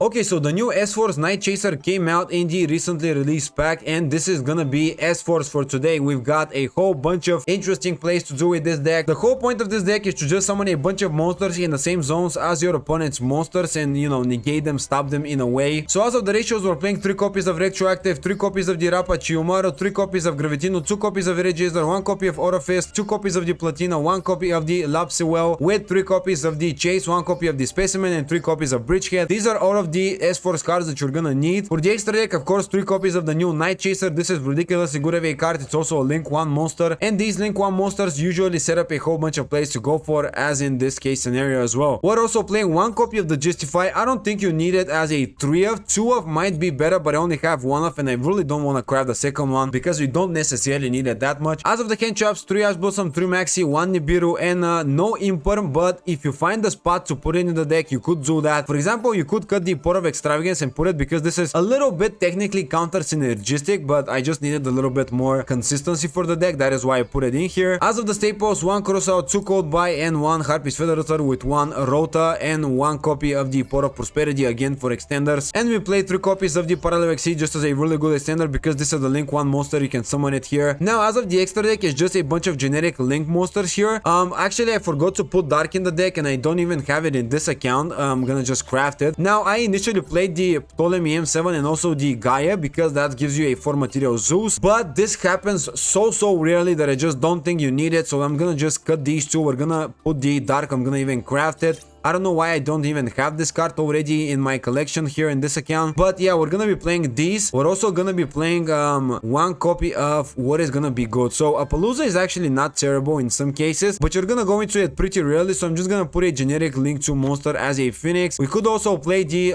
Okay, so the new S-Force Night Chaser came out in the recently released pack, and this is gonna be S-Force for today. We've got a whole bunch of interesting plays to do with this deck. The whole point of this deck is to just summon a bunch of monsters in the same zones as your opponent's monsters and, you know, negate them, stop them in a way. So as of the ratios, we're playing 3 copies of Retroactive, 3 copies of the Rapa Chiyomaru, 3 copies of Gravitino, 2 copies of Register, 1 copy of Orifice, 2 copies of the Platina, 1 copy of the Lapsewell, with 3 copies of the Chase, 1 copy of the Specimen, and 3 copies of Bridgehead. These are all of the S-Force cards that you're gonna need. For the extra deck, of course, 3 copies of the new Night Chaser. This is ridiculously good of a card. It's also a Link 1 monster, and these Link 1 monsters usually set up a whole bunch of plays to go for, as in this case scenario as well. We're also playing 1 copy of the Justify. I don't think you need it as a 3 of. 2 of might be better, but I only have 1 of, and I really don't want to craft the second one because we don't necessarily need it that much. As of the hand traps, 3 Ash Blossom, 3 Maxi, 1 Nibiru, and no Imperm, but if you find the spot to put it in the deck, you could do that. For example, you could cut the Port of Extravagance and put it, because this is a little bit technically counter synergistic, but I just needed a little bit more consistency for the deck. That is why I put it in here. As of the staples, 1 Crossout, 2 Code Buy, and 1 Harpy's Feather Rutter with 1 Rota and 1 copy of the Port of Prosperity, again for extenders. And we played 3 copies of the Parallel Exceed just as a really good extender, because this is the Link 1 monster. You can summon it here. Now, as of the extra deck, it's just a bunch of generic Link monsters here. Actually, I forgot to put Dark in the deck, and I don't even have it in this account. I'm gonna just craft it. Now, I initially played the Ptolemy M7 and also the Gaia, because that gives you a 4 material Zeus, but this happens so rarely that I just don't think you need it. So I'm gonna just cut these 2. We're gonna put the Dark. I'm gonna even craft it. I don't know why I don't even have this card already in my collection here in this account. But yeah, we're gonna be playing these. We're also gonna be playing 1 copy of what is gonna be good. So Appaloosa is actually not terrible in some cases, but you're gonna go into it pretty rarely. So I'm just gonna put a generic Link 2 monster as a Phoenix. We could also play the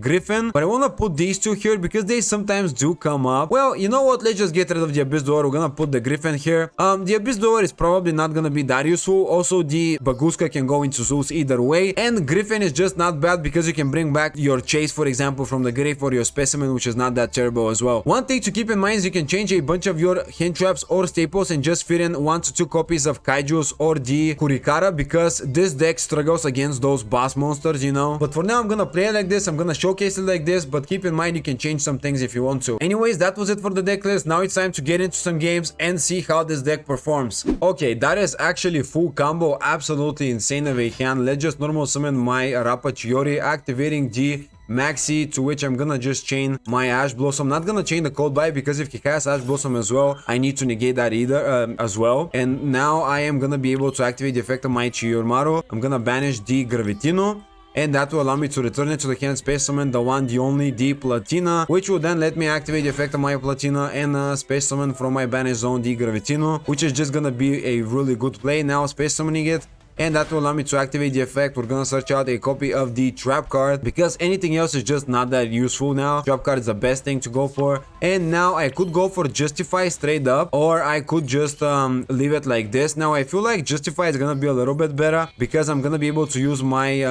Griffin, but I wanna put these 2 here because they sometimes do come up. Well, you know what? Let's just get rid of the Abyss Door. We're gonna put the Griffin here. The Abyss Door is probably not gonna be that useful. Also, the Baguska can go into Zeus either way. And Griffin is just not bad because you can bring back your Chase, for example, from the grave, for your Specimen, which is not that terrible as well. One thing to keep in mind is you can change a bunch of your hand traps or staples and just fit in 1 to 2 copies of Kaijus or the Kurikara, because this deck struggles against those boss monsters, you know. But for now, I'm gonna play it like this. I'm gonna showcase it like this, but keep in mind you can change some things if you want to. Anyways, that was it for the deck list. Now it's time to get into some games and see how this deck performs. Okay, that is actually full combo. Absolutely insane of a hand. Let's just normal summon my Rapa Chiori, activating the Maxi, to which I'm gonna just chain my Ash Blossom. Not gonna chain the Cold Buy, because if he has Ash Blossom as well, I need to negate that either as well. And now I am gonna be able to activate the effect of my Chiyomaru. I'm gonna banish the Gravitino, and that will allow me to return it to the hand, space summon the one, the only, the Platina, which will then let me activate the effect of my Platina and space summon from my banish zone the Gravitino, which is just gonna be a really good play. Now space summoning it, and that will allow me to activate the effect. We're gonna search out a copy of the Trap card, because anything else is just not that useful now. Trap card is the best thing to go for. And now I could go for Justify straight up, or I could just leave it like this. Now I feel like Justify is gonna be a little bit better, because I'm gonna be able to use my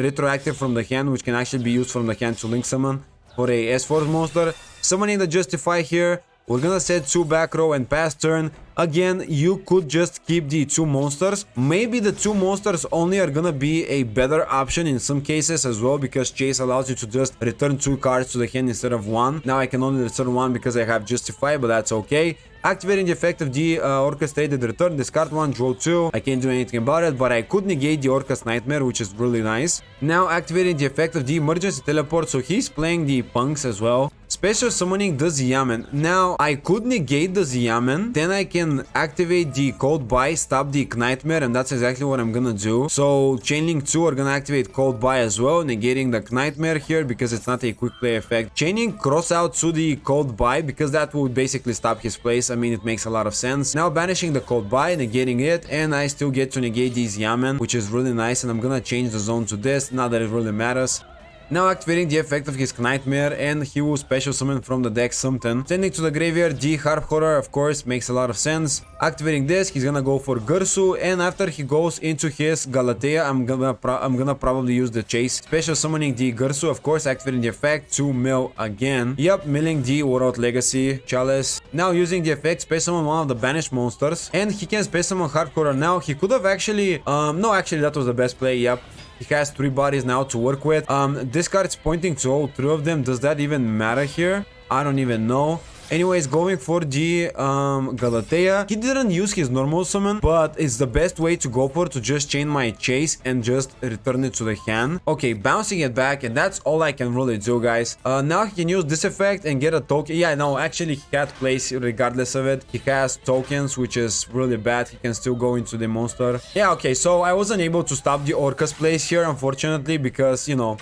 Retroactive from the hand, which can actually be used from the hand to Link summon for a S-Force monster. Summoning the Justify here. We're gonna set 2 back row and pass turn. Again, you could just keep the 2 monsters. Maybe the 2 monsters only are gonna be a better option in some cases as well, because Chase allows you to just return 2 cards to the hand instead of 1. Now I can only return 1 because I have Justify, but that's okay. Activating the effect of the Orchestrated Return, discard 1, draw 2. I can't do anything about it, but I could negate the Orcus Nightmare, which is really nice. Now activating the effect of the Emergency Teleport, so he's playing the Punks as well. Special summoning the Xiamen. Now I could negate the Xiamen, then I can activate the Cold Buy, stop the Nightmare, and that's exactly what I'm gonna do. So Chainlink 2 are gonna activate Cold Buy as well, negating the Nightmare here because it's not a quick play effect. Chaining Crossout to the Cold Buy, because that would basically stop his place. I mean, it makes a lot of sense. Now banishing the Cold Buy, negating it, and I still get to negate these Yamen, which is really nice. And I'm gonna change the zone to this, not that it really matters. Now activating the effect of his Nightmare, and he will special summon from the deck something. Sending to the graveyard the Harp Horror, of course, makes a lot of sense. Activating this, he's gonna go for Gursu, and after he goes into his Galatea, I'm gonna probably use the Chase. Special summoning the Gursu, of course, activating the effect to mill again. Yep, milling the World Legacy Chalice. Now using the effect, space summon one of the banished monsters, and he can space summon Harp Horror. Now he could have actually, no, actually that was the best play. Yep. He has 3 bodies now to work with. This card's pointing to all 3 of them. Does that even matter here? I don't even know. Anyways, going for the Galatea. He didn't use his normal summon, but it's the best way to go for, to just chain my chase and just return it to the hand. Okay, bouncing it back, and that's all I can really do, guys. Now he can use this effect and get a token. Yeah, no, actually he had place regardless of it. He has tokens, which is really bad. He can still go into the monster. Yeah, okay, so I wasn't able to stop the Orcus place here, unfortunately, because, you know,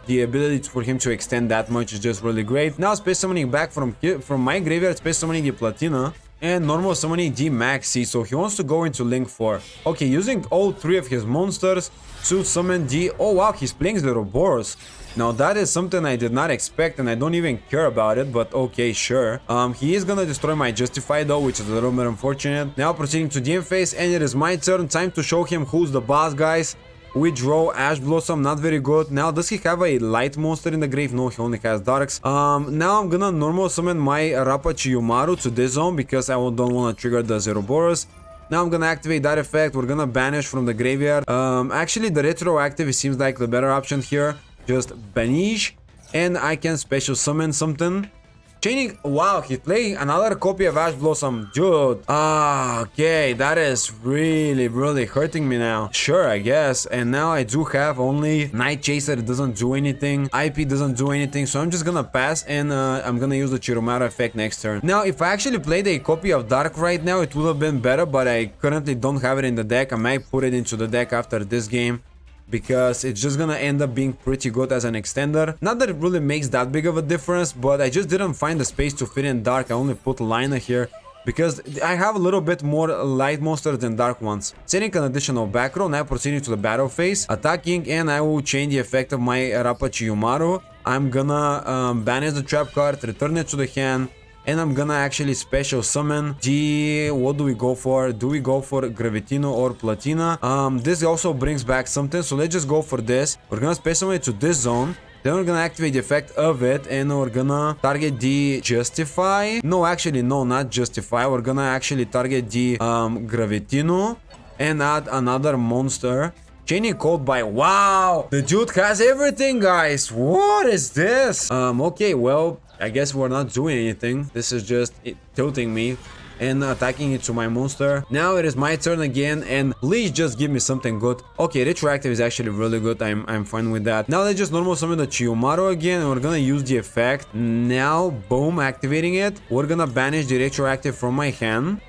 the ability for him to extend that much is just really great. Now space summoning back from my graveyard, space summoning the Platina, and normal summoning the Maxi. So he wants to go into Link 4. Okay, using all 3 of his monsters to summon the... Oh wow, he's playing the Ouroboros. Now that is something I did not expect, and I don't even care about it, but okay, sure. He is gonna destroy my Justify though, which is a little bit unfortunate. Now proceeding to the end phase, and it is my turn. Time to show him who's the boss, guys. We draw Ash Blossom, not very good. Now, does he have a light monster in the grave? No, he only has darks. Now I'm gonna normal summon my Rapachi to this zone because I don't want to trigger the Ouroboros. Now I'm gonna activate that effect. We're gonna banish from the graveyard. Actually, the retroactive seems like the better option here. Just banish, and I can special summon something. Chaining, wow, he's playing another copy of Ash Blossom, dude. Okay, that is really hurting me now. Sure, I guess. And now I do have only Night Chaser. It doesn't do anything. IP doesn't do anything, so I'm just gonna pass, and I'm gonna use the Chiromara effect next turn. Now, if I actually played a copy of Dark right now, it would have been better, but I currently don't have it in the deck. I might put it into the deck after this game, because it's just gonna end up being pretty good as an extender. Not that it really makes that big of a difference, but I just didn't find the space to fit in Dark. I only put Lina here because I have a little bit more light monsters than dark ones. Setting an additional back row, now proceeding to the battle phase, attacking, and I will change the effect of my Rapachi Yumaru. I'm gonna banish the trap card, return it to the hand, and I'm gonna actually special summon the... What do we go for? Do we go for Gravitino or Platina? This also brings back something, so let's just go for this. We're gonna special summon it to this zone. Then we're gonna activate the effect of it, and we're gonna target the Justify. No, actually, no, not Justify. We're gonna actually target the Gravitino and add another monster. Chaining Cold by... Wow! The dude has everything, guys! What is this? Okay, well, I guess we're not doing anything. This is just tilting me and attacking it to my monster. Now it is my turn again, and please just give me something good. Okay, retroactive is actually really good. I'm fine with that. Now let's just normal summon the Chiyomaru again, and we're gonna use the effect. Now, boom, activating it. We're gonna banish the retroactive from my hand,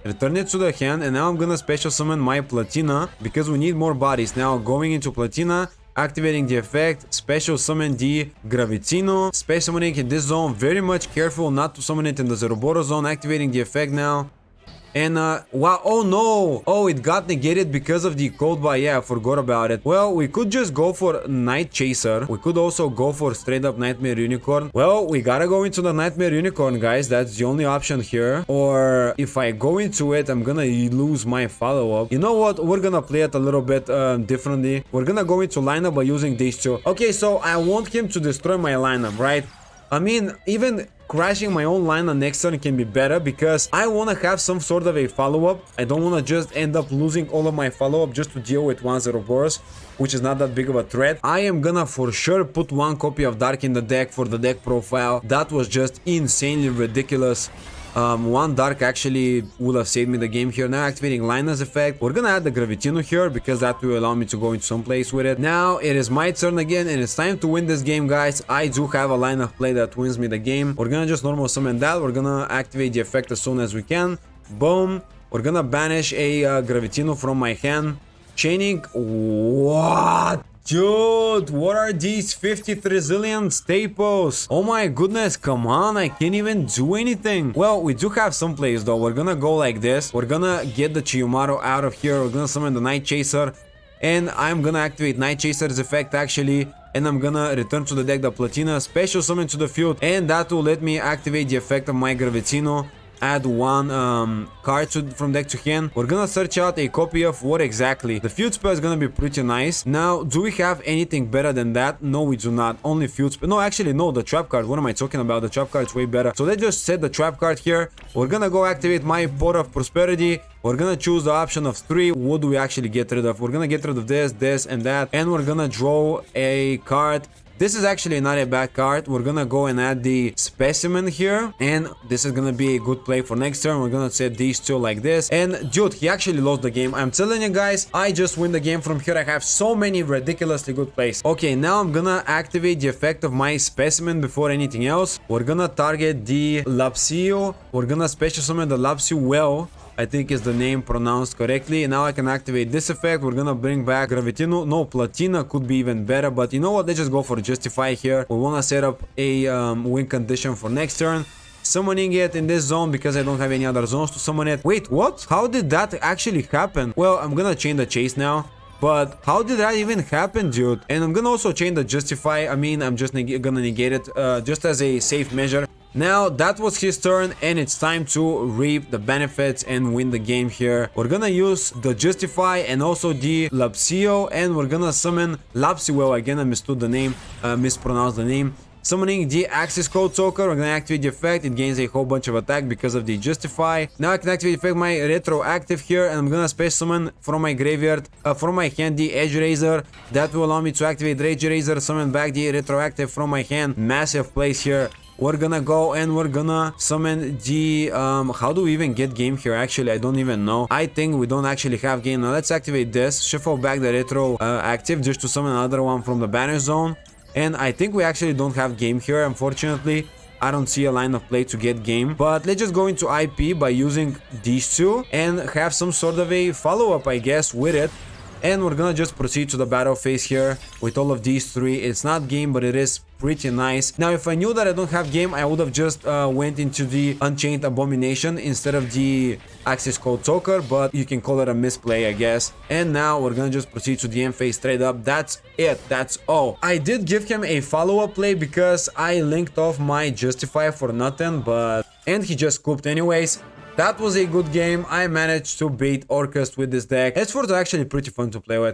return it to the hand, and now I'm gonna special summon my Platina because we need more bodies. Now going into Platina, activating the effect, special summon the Gravitino, special summoning in this zone. Very much careful not to summon it in the Ouroboros zone. Activating the effect now. And wow, oh no, oh, it got negated because of the code by... Yeah, I forgot about it. Well, we could just go for Night Chaser. We could also go for straight up Nightmare Unicorn. Well, we gotta go into the Nightmare Unicorn, guys. That's the only option here. Or if I go into it, I'm gonna lose my follow-up. You know what, we're gonna play it a little bit differently. We're gonna go into lineup by using these two. Okay, so I want him to destroy my lineup, right? I mean, even crashing my own lineup next turn can be better because I want to have some sort of a follow-up. I don't want to just end up losing all of my follow-up just to deal with one Ouroboros, which is not that big of a threat. I am gonna for sure put one copy of Dark in the deck for the deck profile. That was just insanely ridiculous. One Dark actually would have saved me the game here. Now activating Lina's effect. We're gonna add the Gravitino here because that will allow me to go into some place with it. Now it is my turn again, and it's time to win this game, guys. I do have a line of play that wins me the game. We're gonna just normal summon that. We're gonna activate the effect as soon as we can. Boom. We're gonna banish a Gravitino from my hand. Chaining. What? Dude, what are these 53 zillion staples? Oh my goodness, come on, I can't even do anything. Well, we do have some plays though. We're gonna go like this. We're gonna get the Chiyomaru out of here. We're gonna summon the Night Chaser, and I'm gonna activate Night Chaser's effect actually, and I'm gonna return to the deck the Platina, special summon to the field, and that will let me activate the effect of my Gravitino. add one card from deck to hand. We're gonna search out a copy of what exactly. The field spell is gonna be pretty nice. Now, do we have anything better than that? No, we do not. Only field spell. No, actually, no, the trap card. What am I talking about? The trap card is way better. So let's just set the trap card here. We're gonna go activate my Pot of Prosperity. We're gonna choose the option of 3. What do we actually get rid of? We're gonna get rid of this, and that. And we're gonna draw a card. This is actually not a bad card. We're gonna go and add the specimen here, and this is gonna be a good play for next turn. We're gonna set these two like this, and dude, he actually lost the game. I'm telling you guys, I just win the game from here. I have so many ridiculously good plays. Okay, now I'm gonna activate the effect of my specimen before anything else. We're gonna target the Lapsio. We're gonna special summon the Lapsio well, I think is the name pronounced correctly. And now I can activate this effect. We're gonna bring back Gravitino. No, Platina could be even better, but you know what? Let's just go for Justify here. We wanna set up a win condition for next turn. Summoning it in this zone because I don't have any other zones to summon it. Wait, what? How did that actually happen? Well, I'm gonna chain the chase now. But how did that even happen, dude? And I'm gonna also chain the Justify. I mean, I'm just gonna negate it just as a safe measure. Now, that was his turn, and it's time to reap the benefits and win the game here. We're gonna use the Justify and also the Lapsio, and we're gonna summon Lapsio. Again, I mistook the name, mispronounced the name. Summoning the Access Code Soaker, we're gonna activate the effect. It gains a whole bunch of attack because of the Justify. Now I can activate the effect my retroactive here, and I'm gonna space summon from my graveyard, from my hand, the Edge Razor. That will allow me to activate Rage Razor, summon back the retroactive from my hand. Massive plays here. We're gonna go and we're gonna summon the how do we even get game here? Actually, I don't even know. I think we don't actually have game. Now let's activate this, shuffle back the retro active just to summon another one from the banner zone. And I think we actually don't have game here, unfortunately. I don't see a line of play to get game, but let's just go into IP by using these two and have some sort of a follow-up, I guess, with it. And we're gonna just proceed to the battle phase here with all of these three. It's not game, but it is pretty nice. Now, if I knew that I don't have game, I would have just went into the Unchained Abomination instead of the Access Code Soaker, but you can call it a misplay, I guess. And now we're gonna just proceed to the end phase straight up. That's it. That's all. I did give him a follow-up play because I linked off my Justify for nothing, and he just scooped anyways. That was a good game. I managed to beat Orcust with this deck. S4 is actually pretty fun to play with.